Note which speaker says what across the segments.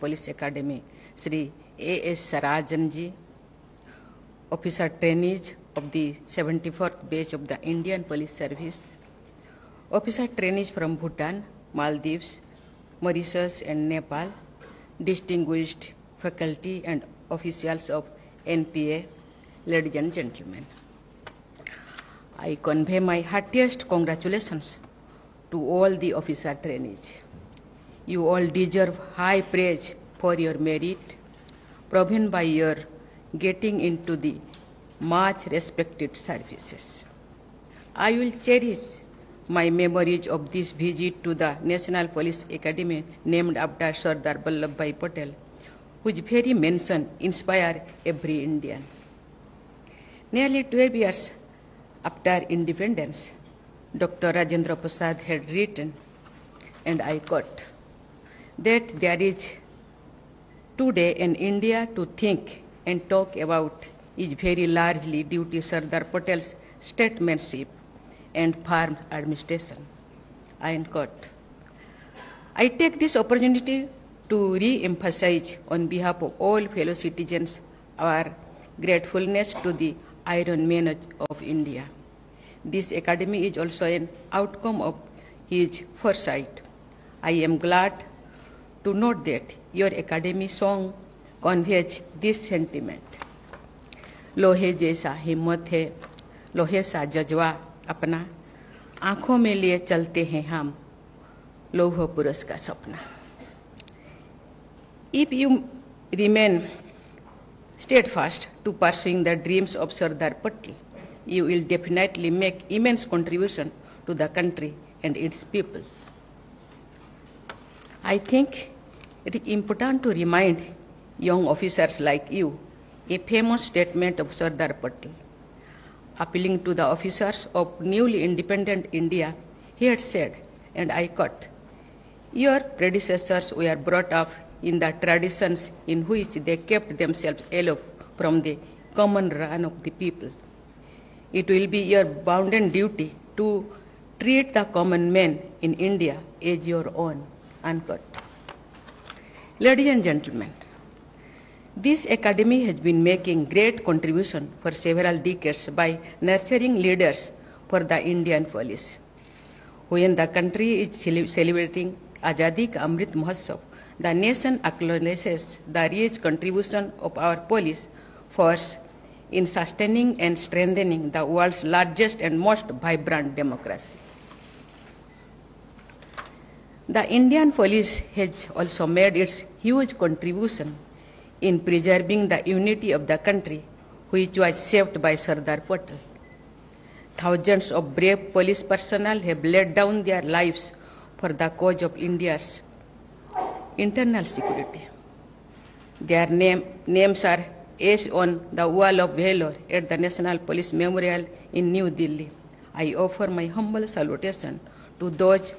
Speaker 1: Police Academy, Sri A.S. Sarajan ji, officer trainees of the 74th batch of the Indian Police Service, officer trainees from Bhutan, Maldives, Mauritius and Nepal, distinguished faculty and officials of NPA, ladies and gentlemen. I convey my heartiest congratulations to all the officer trainees. You all deserve high praise for your merit, proven by your getting into the much respected services. I will cherish my memories of this visit to the National Police Academy named after Sardar Vallabhbhai Patel, whose very mention inspires every Indian. Nearly 12 years after independence, Dr. Rajendra Prasad had written, and I quote, that there is today in India to think and talk about is very largely due to Sardar Patel's statesmanship and firm administration. I end quote. I take this opportunity to re-emphasize on behalf of all fellow citizens our gratefulness to the Iron Man of India. This academy is also an outcome of his foresight. I am glad to note that your academy song conveys this sentiment. लोहे जैसा हिम्मत है, लोहे सा जज्बा अपना, आंखों में लिए चलते हैं हम, लौह पुरुष का सपना. If you remain steadfast to pursuing the dreams of Sardar Patel, you will definitely make immense contribution to the country and its people. I think it is important to remind young officers like you a famous statement of Sardar Patel. Appealing to the officers of newly independent India, he had said, and I quote, your predecessors were brought up in the traditions in which they kept themselves aloof from the common run of the people. It will be your bounden duty to treat the common man in India as your own, unquote. Ladies and gentlemen, this academy has been making great contribution for several decades by nurturing leaders for the Indian police. When the country is celebrating Azadi Ka Amrit Mahotsav, the nation acknowledges the rich contribution of our police force in sustaining and strengthening the world's largest and most vibrant democracy. The Indian police has also made its huge contribution in preserving the unity of the country, which was saved by Sardar Patel. Thousands of brave police personnel have laid down their lives for the cause of India's internal security. Their names are etched on the wall of valor at the National Police Memorial in New Delhi. I offer my humble salutation to those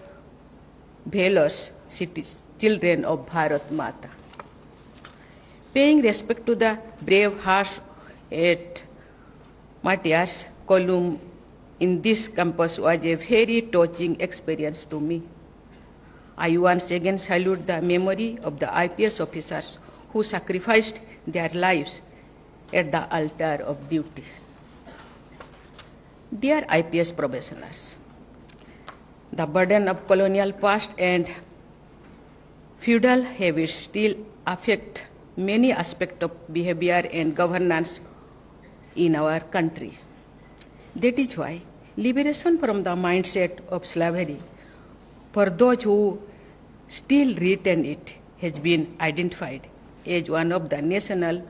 Speaker 1: valorous children of Bharat Mata. Paying respect to the brave hearts at Matthias Column in this campus was a very touching experience to me. I once again salute the memory of the IPS officers who sacrificed their lives at the altar of duty. Dear IPS professionals, the burden of colonial past and feudal habits still affect many aspects of behavior and governance in our country. That is why liberation from the mindset of slavery for those who still retain it has been identified as one of the national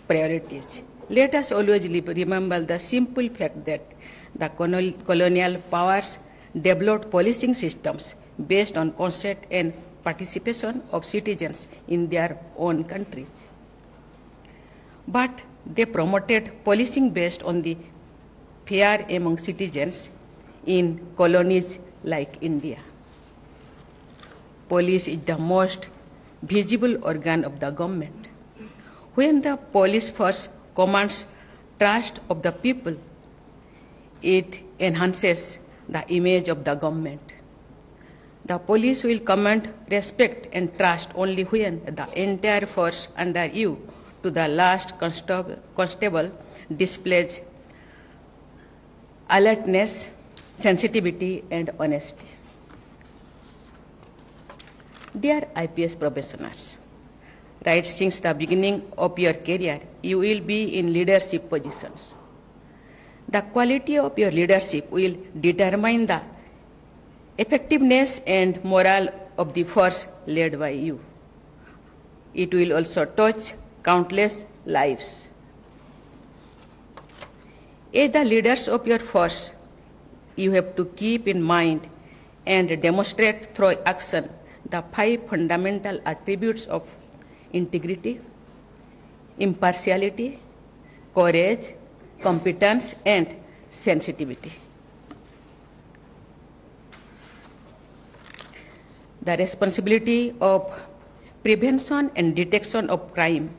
Speaker 1: priorities. Let us always remember the simple fact that the colonial powers developed policing systems based on consent and participation of citizens in their own countries. But they promoted policing based on the fear among citizens in colonies like India. Police is the most visible organ of the government. When the police force commands trust of the people, it enhances the image of the government. The police will command respect and trust only when the entire force under you to the last constable displays alertness, sensitivity, and honesty. Dear IPS professionals, right since the beginning of your career, you will be in leadership positions. The quality of your leadership will determine the effectiveness and morale of the force led by you. It will also touch countless lives. As the leaders of your force, you have to keep in mind and demonstrate through action the 5 fundamental attributes of integrity, impartiality, courage, competence, and sensitivity. The responsibility of prevention and detection of crime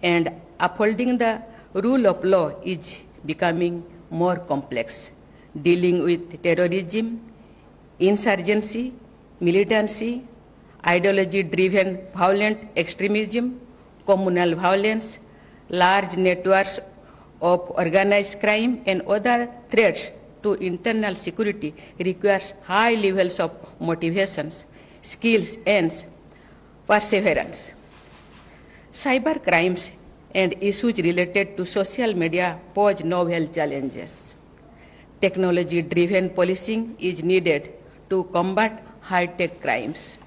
Speaker 1: and upholding the rule of law is becoming more complex, dealing with terrorism, insurgency, militancy, ideology-driven violent extremism, communal violence, large networks of organized crime, and other threats to internal security requires high levels of motivations, skills, and perseverance. Cyber crimes and issues related to social media pose novel challenges. Technology-driven policing is needed to combat high-tech crimes.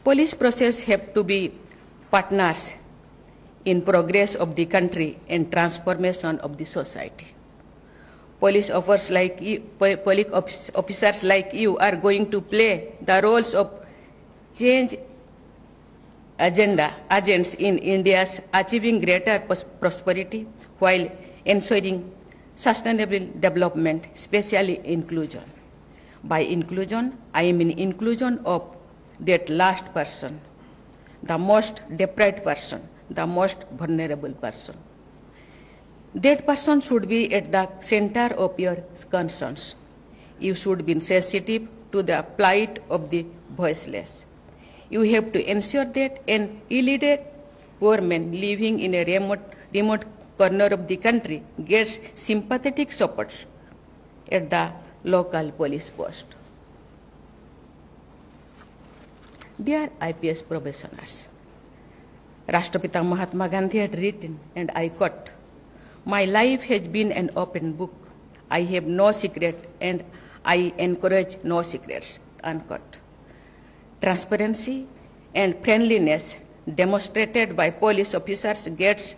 Speaker 1: Police process have to be partners in progress of the country and transformation of the society. Police officers like you are going to play the roles of change agents in India's achieving greater prosperity while ensuring sustainable development, especially inclusion. By inclusion, I mean inclusion of that last person, the most deprived person, the most vulnerable person. That person should be at the center of your concerns. You should be sensitive to the plight of the voiceless. You have to ensure that an illiterate poor man living in a remote corner of the country gets sympathetic support at the local police post. Dear IPS professionals, Rashtrapita Mahatma Gandhi had written, and I quote, "My life has been an open book. I have no secret and I encourage no secrets," unquote. Transparency and friendliness demonstrated by police officers gets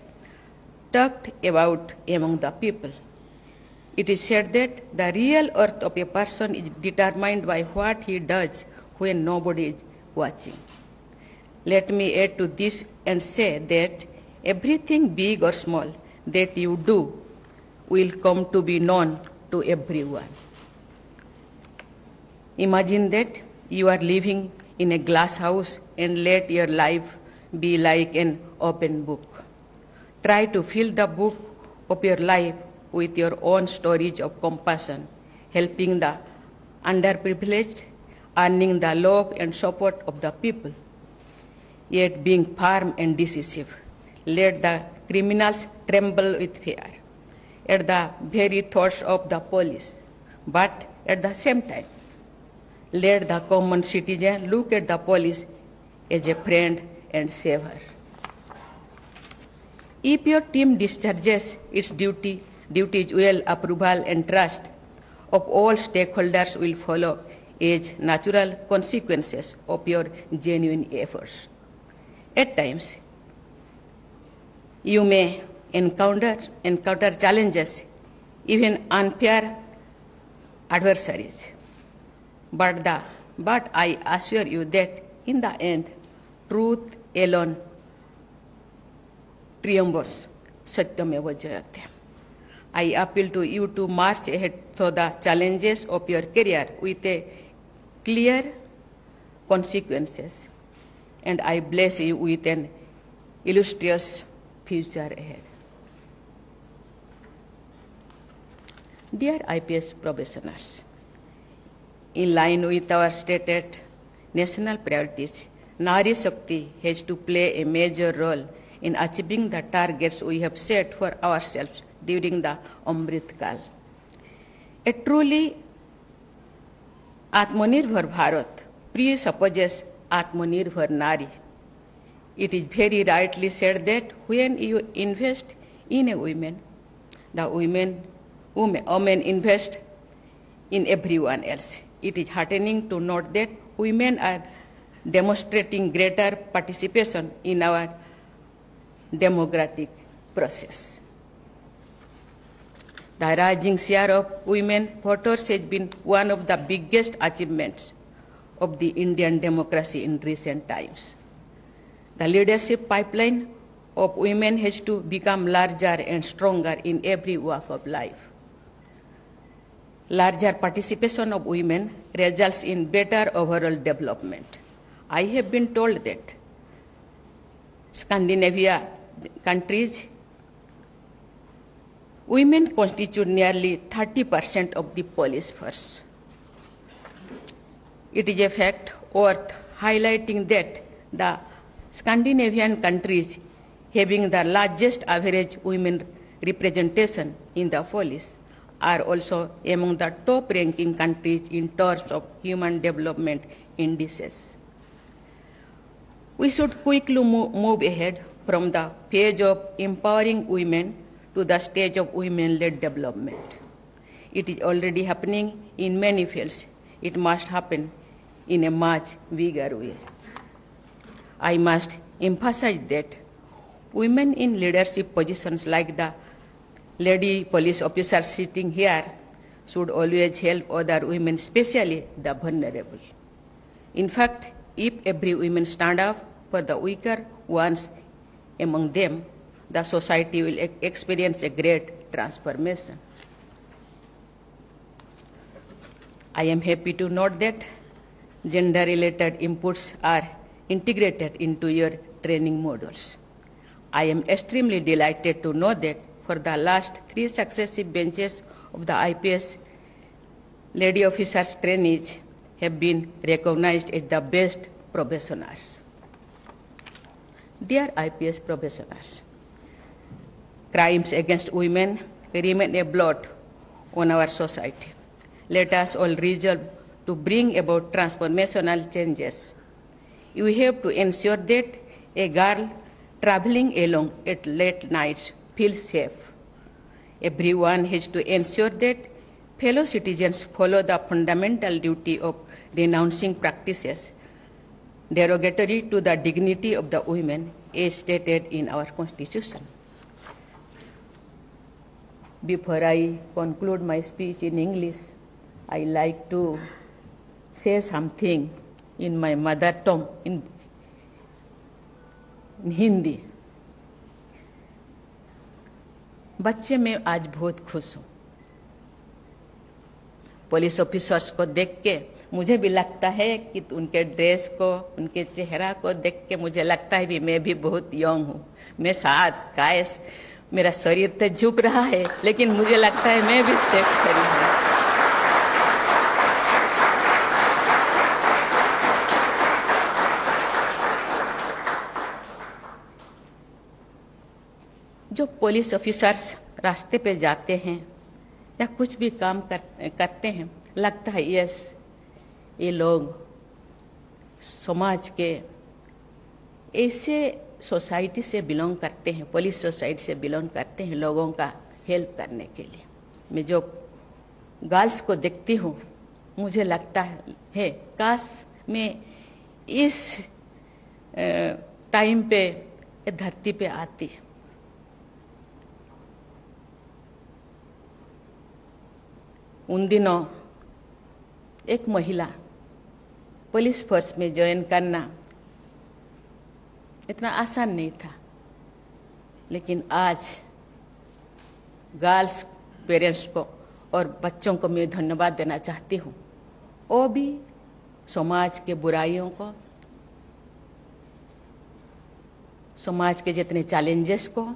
Speaker 1: talked about among the people. It is said that the real worth of a person is determined by what he does when nobody is watching. Let me add to this and say that everything big or small that you do will come to be known to everyone. Imagine that you are living in a glass house and let your life be like an open book. Try to fill the book of your life with your own stories of compassion, helping the underprivileged, earning the love and support of the people, yet being firm and decisive. Let the criminals tremble with fear at the very thoughts of the police, but at the same time, let the common citizen look at the police as a friend and savior. If your team discharges its duties well, approval and trust of all stakeholders will follow as natural consequences of your genuine efforts. At times, you may encounter challenges, even unfair adversaries. But I assure you that in the end, truth alone triumphs. Satyameva Jayate. I appeal to you to march ahead through the challenges of your career with a clear consequences, and I bless you with an illustrious future ahead. Dear IPS professionals, In line with our stated national priorities, Nari Shakti has to play a major role in achieving the targets we have set for ourselves during the Amrit Kal. A truly Atmanirbhar Bharat presupposes Atmanirbhar Nari. It is very rightly said that when you invest in a woman, the women invest in everyone else. It is heartening to note that women are demonstrating greater participation in our democratic process. The rising share of women voters has been one of the biggest achievements of the Indian democracy in recent times. The leadership pipeline of women has to become larger and stronger in every walk of life. Larger participation of women results in better overall development. I have been told that Scandinavia countries, women constitute nearly 30% of the police force. It is a fact worth highlighting that the Scandinavian countries having the largest average women representation in the police are also among the top-ranking countries in terms of human development indices. We should quickly move ahead from the phase of empowering women to the stage of women-led development. It is already happening in many fields. It must happen in a much bigger way. I must emphasize that women in leadership positions like the lady police officers sitting here should always help other women, especially the vulnerable. In fact, if every woman stand up for the weaker ones among them, the society will experience a great transformation. I am happy to note that gender-related inputs are integrated into your training modules. I am extremely delighted to know that for the last 3 successive benches of the IPS lady officers trainees have been recognized as the best professionals. Dear IPS professionals, crimes against women remain a blot on our society. Let us all resolve to bring about transformational changes. You have to ensure that a girl traveling alone at late nights feels safe. Everyone has to ensure that fellow citizens follow the fundamental duty of denouncing practices derogatory to the dignity of the women as stated in our Constitution. Before I conclude my speech in English, I like to say something in my mother tongue, in Hindi. बच्चे मैं आज बहुत खुश हूँ. Police officers को देख के मुझे भी लगता है कि उनके ड्रेस को, उनके चेहरा को देख के मुझे लगता है भी मैं भी बहुत यंग हूँ. मैं साथ कायस मेरा शरीर तो झुक रहा है, लेकिन मुझे लगता है मैं भी स्टेप खड़ी हूँ. जो पुलिस ऑफिसर्स रास्ते पे जाते हैं या कुछ भी काम करते हैं, लगता है यस ये लोग समाज के ऐसे सोसाइटी से बिलोंग करते हैं, पुलिस सोसाइटी से बिलोंग करते हैं लोगों का हेल्प करने के लिए. मैं जो गर्ल्स को देखती हूँ मुझे लगता है काश मैं इस टाइम पे धरती पे आती. उन दिनों एक महिला पुलिस फोर्स में ज्वाइन करना इतना आसान नहीं था, लेकिन आज गर्ल्स पेरेंट्स को और बच्चों को मैं धन्यवाद देना चाहती हूँ. वो भी समाज के बुराइयों को, समाज के जितने चैलेंजेस को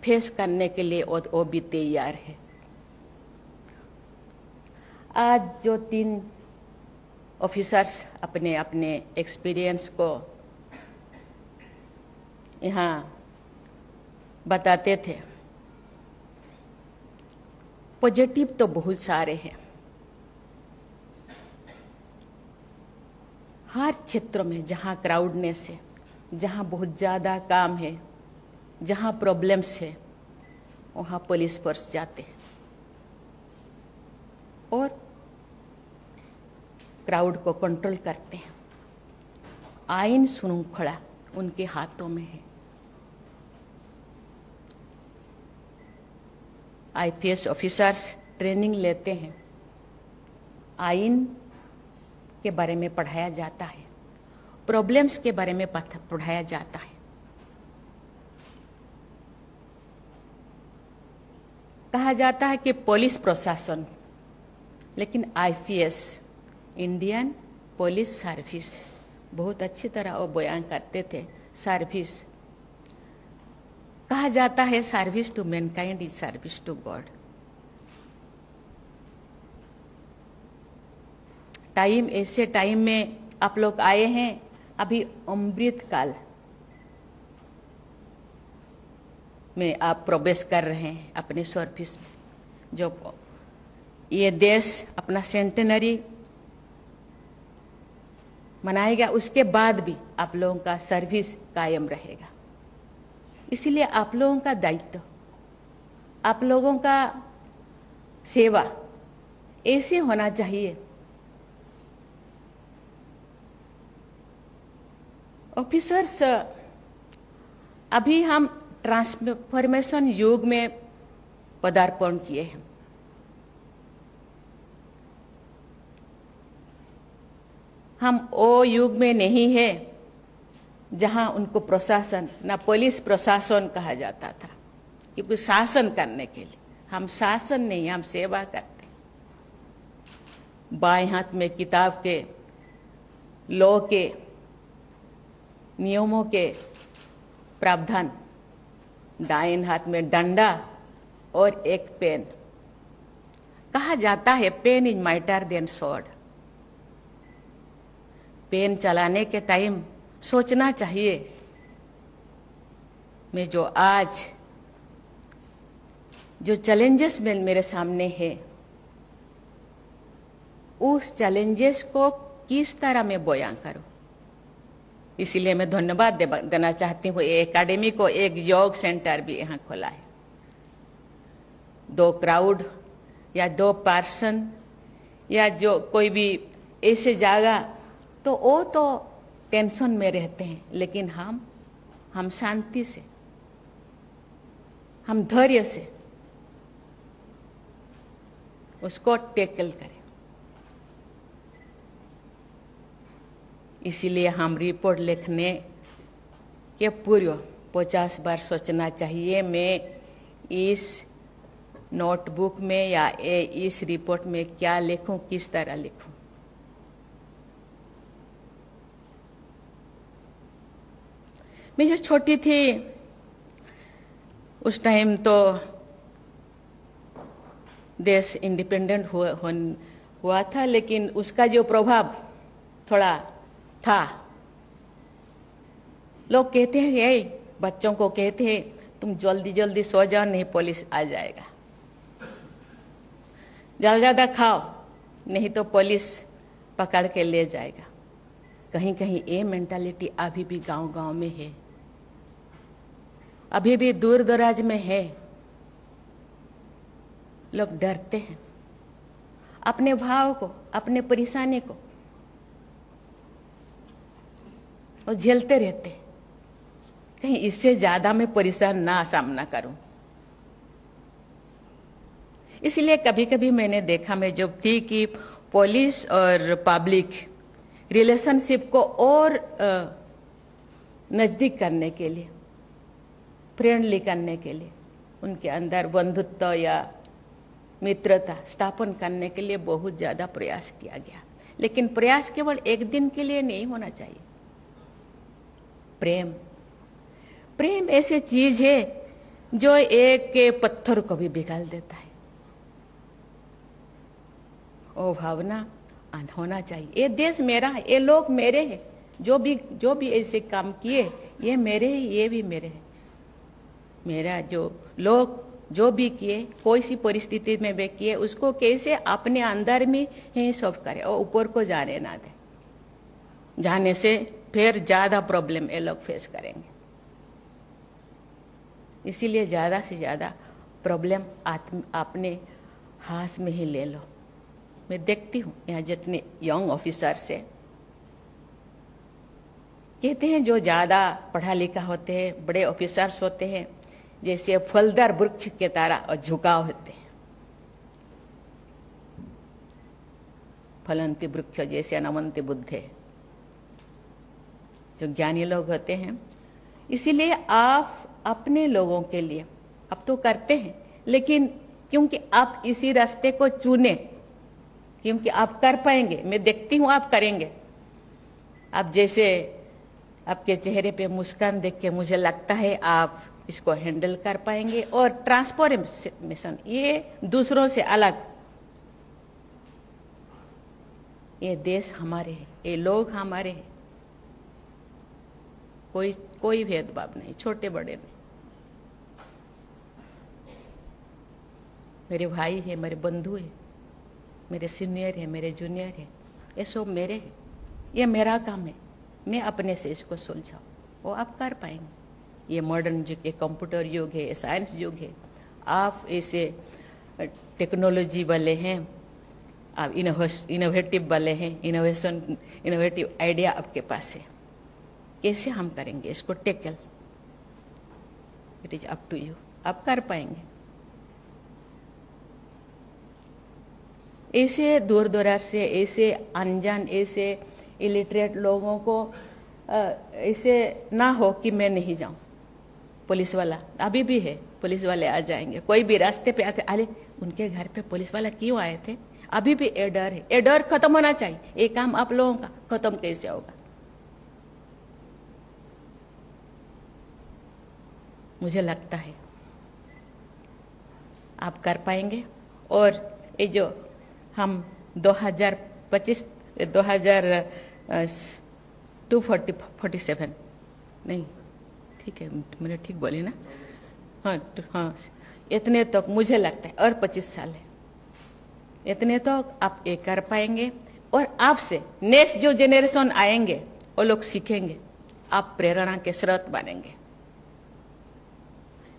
Speaker 1: फेस करने के लिए वो भी तैयार है. आज जो 3 ऑफिसर्स अपने अपने एक्सपीरियंस को यहाँ बताते थे। पॉजिटिव तो बहुत सारे हैं। हर क्षेत्र में जहाँ क्राउडनेस है, जहाँ बहुत ज़्यादा काम है, जहाँ प्रॉब्लम्स है, वहाँ पुलिस फोर्स जाते हैं और क्राउड को कंट्रोल करते हैं। आईन श्रृंखला उनके हाथों में है। आईपीएस ऑफिसर्स ट्रेनिंग लेते हैं, आईन के बारे में पढ़ाया जाता है, प्रॉब्लम्स के बारे में पढ़ाया जाता है। कहा जाता है कि पुलिस प्रशासन, लेकिन आईपीएस इंडियन पुलिस सर्विस, बहुत अच्छी तरह वो बयान करते थे। सर्विस कहा जाता है, service to mankind is service to God. Time, ऐसे टाइम में आप लोग आए हैं, अभी अमृत काल में आप प्रवेश कर रहे हैं अपने सर्विस में। जो ये देश अपना सेंटेनरी मनाएगा, उसके बाद भी आप लोगों का सर्विस कायम रहेगा। इसीलिए आप लोगों का दायित्व, आप लोगों का सेवा ऐसे होना चाहिए। ऑफिसर्स, अभी हम ट्रांसफॉर्मेशन युग में पदार्पण किए हैं। हम वो युग में नहीं है जहां उनको प्रशासन, ना पुलिस प्रशासन कहा जाता था, क्योंकि शासन करने के लिए। हम शासन नहीं, हम सेवा करते। बाएं हाथ में किताब के, लॉ के, नियमों के प्रावधान, दाएं हाथ में डंडा और एक पेन। कहा जाता है pen is mightier than sword. Pen चलाने के टाइम सोचना चाहिए, मैं जो आज जो चैलेंजेस मेरे सामने है, उस चैलेंजेस को किस तरह मैं बयां करूं। इसीलिए मैं धन्यवाद देना चाहती हूँ एकेडमी को। एक योग सेंटर भी यहाँ खोला है। 2 क्राउड या 2 पर्सन या जो कोई भी ऐसे जगह, तो वो तो टेंशन में रहते हैं, लेकिन हम शांति से, हम धैर्य से उसको टैकल करें। इसीलिए हम रिपोर्ट लिखने के पूर्व 50 बार सोचना चाहिए, मैं इस नोटबुक में या इस रिपोर्ट में क्या लिखूं, किस तरह लिखूं। मैं जो छोटी थी उस टाइम तो देश इंडिपेंडेंट हुआ था, लेकिन उसका जो प्रभाव थोड़ा था। लोग कहते हैं, ये बच्चों को कहते हैं तुम जल्दी जल्दी सो जाओ, नहीं पुलिस आ जाएगा। ज्यादा खाओ, नहीं तो पुलिस पकड़ के ले जाएगा। कहीं कहीं ये मेंटालिटी अभी भी गांव-गांव में है, अभी भी दूर दराज में है। लोग डरते हैं अपने भाव को, अपने परेशानी को, और झेलते रहते हैं। कहीं इससे ज्यादा मैं परेशान ना सामना करूं। इसलिए कभी कभी मैंने देखा, मैं जब थी, कि पुलिस और पब्लिक रिलेशनशिप को और नजदीक करने के लिए, फ्रेंडली करने के लिए, उनके अंदर बंधुत्व या मित्रता स्थापन करने के लिए बहुत ज्यादा प्रयास किया गया। लेकिन प्रयास केवल एक दिन के लिए नहीं होना चाहिए। प्रेम ऐसी चीज है जो एक के पत्थर को भी पिघल देता है। वो भावना होना चाहिए। ये देश मेरा है, ये लोग मेरे हैं, जो भी ऐसे काम किए ये मेरे हैं, ये भी मेरे हैं। मेरा जो लोग जो भी किए, कोई सी परिस्थिति में वे किए, उसको कैसे अपने अंदर में ही सॉल्व करे और ऊपर को जाने ना दे। जाने से फिर ज्यादा प्रॉब्लम ये लोग फेस करेंगे। इसीलिए ज्यादा से ज्यादा प्रॉब्लम अपने हाथ में ही ले लो। मैं देखती हूँ यहाँ जितने यंग ऑफिसर्स है, कहते हैं जो ज्यादा पढ़ा लिखा होते हैं, बड़े ऑफिसर्स होते हैं, जैसे फलदार वृक्ष के तरह और झुकाव होते हैं, फलंती वृक्ष जैसे नमन्ति बुद्धे, जो ज्ञानी लोग होते हैं। इसीलिए आप अपने लोगों के लिए अब तो करते हैं, लेकिन क्योंकि आप इसी रास्ते को चुने, क्योंकि आप कर पाएंगे, मैं देखती हूं आप करेंगे। आप जैसे आपके चेहरे पे मुस्कान देख के मुझे लगता है आप इसको हैंडल कर पाएंगे। और ट्रांसफॉर्मेशन, ये दूसरों से अलग, ये देश हमारे हैं, ये लोग हमारे हैं, कोई भेदभाव नहीं, छोटे बड़े नहीं। मेरे भाई है, मेरे बंधु है, मेरे सीनियर है, मेरे जूनियर है, ये सब मेरे हैं। ये मेरा काम है, मैं अपने से इसको सुलझाऊं, वो आप कर पाएंगे। ये मॉडर्न युग, ये कंप्यूटर युग है, ये साइंस युग है। आप ऐसे टेक्नोलॉजी वाले हैं, आप इनोवेटिव वाले हैं, इनोवेटिव आइडिया आपके पास है। कैसे हम करेंगे इसको tackle, it is up to you, आप कर पाएंगे। ऐसे दूर दराज से, ऐसे अनजान, ऐसे इलिटरेट लोगों को ऐसे ना हो कि मैं नहीं जाऊं। पुलिस वाला अभी भी है, पुलिस वाले आ जाएंगे, कोई भी रास्ते पे आते, अरे उनके घर पे पुलिस वाला क्यों आए थे, अभी भी ये डर है। ये डर खत्म होना चाहिए। ये काम आप लोगों का खत्म कैसे होगा? मुझे लगता है आप कर पाएंगे। और ये जो हम 2025 247 नहीं, ठीक है, मैंने ठीक बोली ना? हाँ, इतने तक मुझे लगता है, और 25 साल है, इतने तक आप ये कर पाएंगे। और आपसे नेक्स्ट जो जेनरेशन आएंगे वो लोग सीखेंगे, आप प्रेरणा के स्रोत बनेंगे।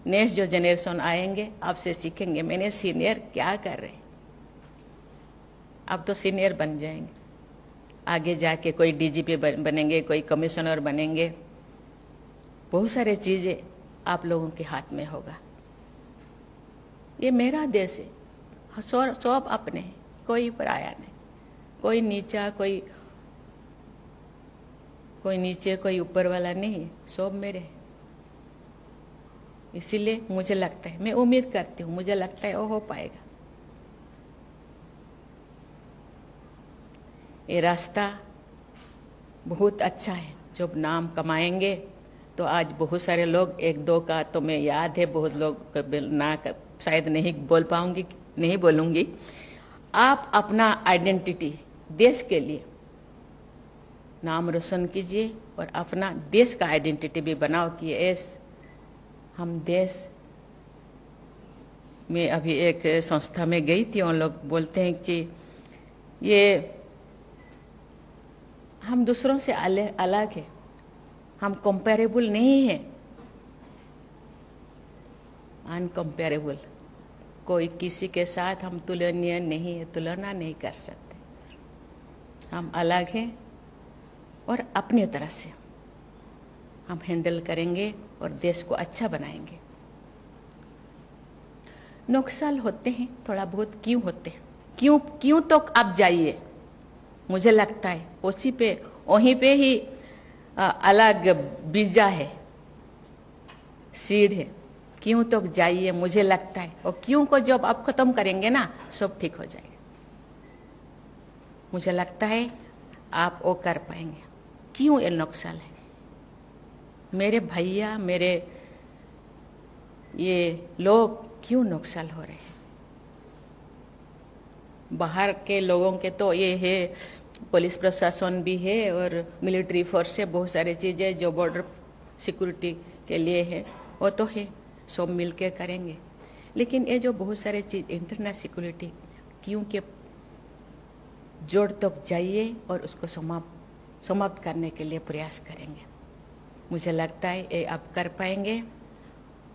Speaker 1: नेक्स्ट जो जेनरेशन आएंगे आपसे सीखेंगे, मैंने सीनियर क्या कर रहे हैं, आप तो सीनियर बन जाएंगे। आगे जाके कोई डीजीपी बनेंगे, कोई कमिश्नर बनेंगे, बहुत सारे चीजें आप लोगों के हाथ में होगा। ये मेरा देश है, सब अपने हैं, कोई पराया नहीं, कोई नीचा, कोई नीचे, कोई ऊपर वाला नहीं है, सब मेरे हैं। इसीलिए मुझे लगता है, मैं उम्मीद करती हूँ, मुझे लगता है वो हो पाएगा। ये रास्ता बहुत अच्छा है। जब नाम कमाएंगे तो आज बहुत सारे लोग, एक दो का तो मैं याद है, बहुत लोग ना शायद नहीं बोल पाऊंगी, नहीं बोलूंगी। आप अपना आइडेंटिटी देश के लिए नाम रोशन कीजिए और अपना देश का आइडेंटिटी भी बनाओ कि हम देश में, अभी एक संस्था में गई थी, उन लोग बोलते हैं कि ये हम दूसरों से अलग है, हम कंपेरेबल नहीं है, अनकंपेरेबल, कोई किसी के साथ हम तुलनीय नहीं है, तुलना नहीं कर सकते। हम अलग हैं और अपनी तरह से हम हैंडल करेंगे और देश को अच्छा बनाएंगे। नुकसान होते हैं थोड़ा बहुत, क्यों होते हैं, क्यों तो आप जाइए, मुझे लगता है वहीं पे ही अलग बीजा है, सीड है। क्यों तो जाइए, मुझे लगता है, और क्यों को जब आप खत्म करेंगे ना, सब ठीक हो जाएगा। मुझे लगता है आप वो कर पाएंगे। क्यों ये नुकसान है? मेरे भैया, मेरे ये लोग क्यों नुकसान हो रहे हैं? बाहर के लोगों के तो ये है, पुलिस प्रशासन भी है और मिलिट्री फोर्स है, बहुत सारी चीज़ें जो बॉर्डर सिक्योरिटी के लिए है वो तो है, सब मिल के करेंगे। लेकिन ये जो बहुत सारे चीज़ इंटरनेशनल सिक्योरिटी क्योंकि जोड़ तक जाइए और उसको समाप्त करने के लिए प्रयास करेंगे। मुझे लगता है ये आप कर पाएंगे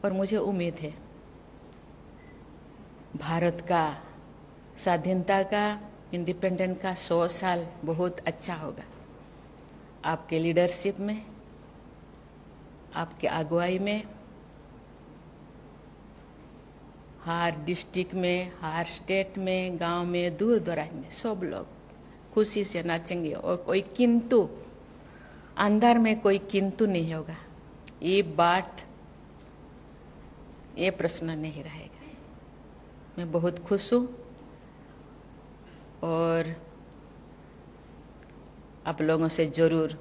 Speaker 1: और मुझे उम्मीद है भारत का स्वाधीनता का, इंडिपेंडेंट का 100 साल बहुत अच्छा होगा। आपके लीडरशिप में, आपके अगुवाई में, हर डिस्ट्रिक्ट में, हर स्टेट में, गांव में, दूर दराज में सब लोग खुशी से नाचेंगे और कोई किंतु अंदर में कोई किंतु नहीं होगा। ये बात, ये प्रश्न नहीं रहेगा। मैं बहुत खुश हूँ और आप लोगों से जरूर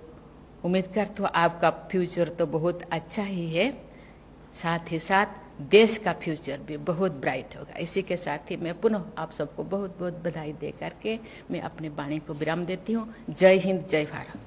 Speaker 1: उम्मीद करता हूँ आपका फ्यूचर तो बहुत अच्छा ही है, साथ ही साथ देश का फ्यूचर भी बहुत ब्राइट होगा। इसी के साथ ही मैं पुनः आप सबको बहुत बहुत बधाई दे करके मैं अपनी वाणी को विराम देती हूँ। जय हिंद, जय भारत।